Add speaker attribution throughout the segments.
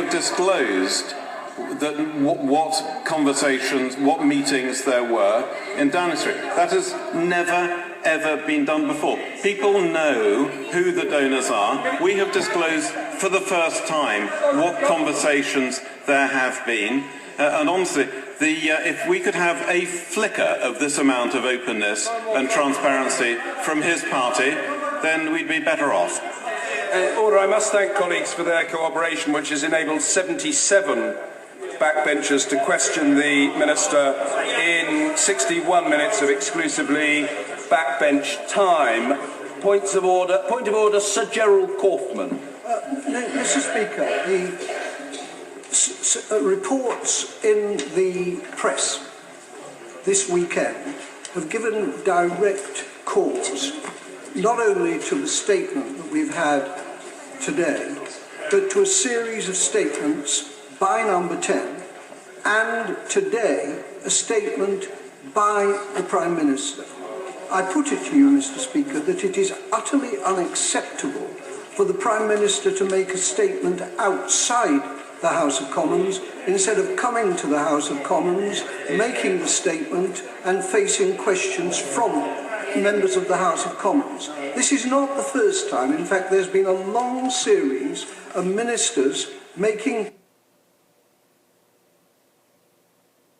Speaker 1: disclosed that what conversations, what meetings there were in Downing Street. That has never, ever been done before. People know who the donors are. We have disclosed for the first time what conversations there have been. And honestly, if we could have a flicker of this amount of openness and transparency from his party, then we'd be better off.
Speaker 2: Order. I must thank colleagues for their cooperation, which has enabled 77 backbenchers to question the Minister in 61 minutes of exclusively backbench time. Point of order, Sir Gerald Kaufman.
Speaker 3: Mr. Speaker, the reports in the press this weekend have given direct cause not only to the statement that we've had today, but to a series of statements by Number 10, and today a statement by the Prime Minister. I put it to you, Mr. Speaker, that it is utterly unacceptable for the Prime Minister to make a statement outside the House of Commons instead of coming to the House of Commons, making the statement and facing questions from members of the House of Commons. This is not the first time. In fact, there's been a long series of ministers making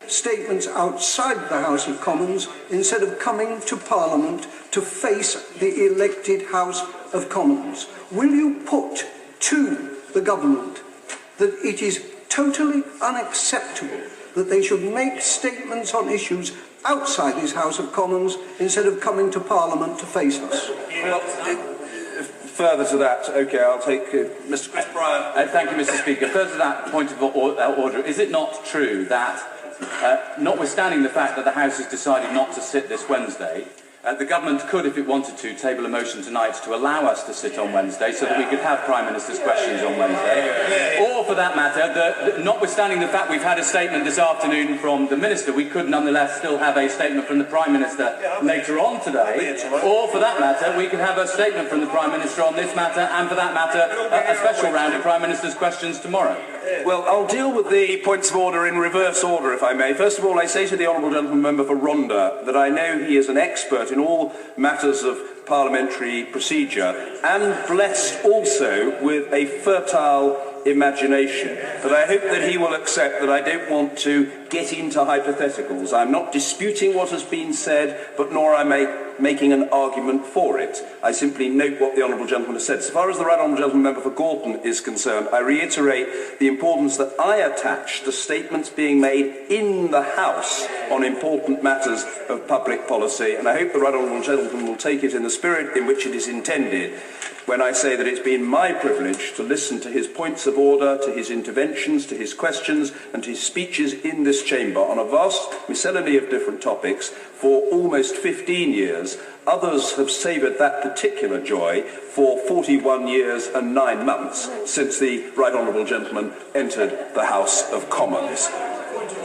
Speaker 3: statements outside the House of Commons instead of coming to Parliament to face the elected House of Commons. Will you put to the government that it is totally unacceptable that they should make statements on issues outside this House of Commons instead of coming to Parliament to face us?
Speaker 2: Well, further to that, OK, I'll take Mr. Chris Bryan.
Speaker 4: Thank you, Mr. Speaker. Further to that point of order, is it not true that, notwithstanding the fact that the House has decided not to sit this Wednesday, the government could, if it wanted to, table a motion tonight to allow us to sit on Wednesday so that we could have Prime Minister's questions on Wednesday? Or, for that matter, notwithstanding the fact we've had a statement this afternoon from the Minister, we could nonetheless still have a statement from the Prime Minister later on today. Or, for that matter, we could have a statement from the Prime Minister on this matter, and, for that matter, a special round of Prime Minister's questions tomorrow.
Speaker 2: Well, I'll deal with the points of order in reverse order, if I may. First of all, I say to the Honourable Gentleman Member for Rhondda that I know he is an expert in all matters of parliamentary procedure and blessed also with a fertile imagination. But I hope that he will accept that I don't want to get into hypotheticals. I'm not disputing what has been said, but nor am I making an argument for it. I simply note what the Honourable Gentleman has said. So far as the Right Honourable Gentleman Member for Gorton is concerned, I reiterate the importance that I attach to statements being made in the House on important matters of public policy, and I hope the Right Honourable Gentleman will take it in the spirit in which it is intended when I say that it's been my privilege to listen to his points of order, to his interventions, to his questions and to his speeches in this chamber on a vast miscellany of different topics for almost 15 years. Others have savoured that particular joy for 41 years and 9 months since the Right Honourable Gentleman entered the House of Commons.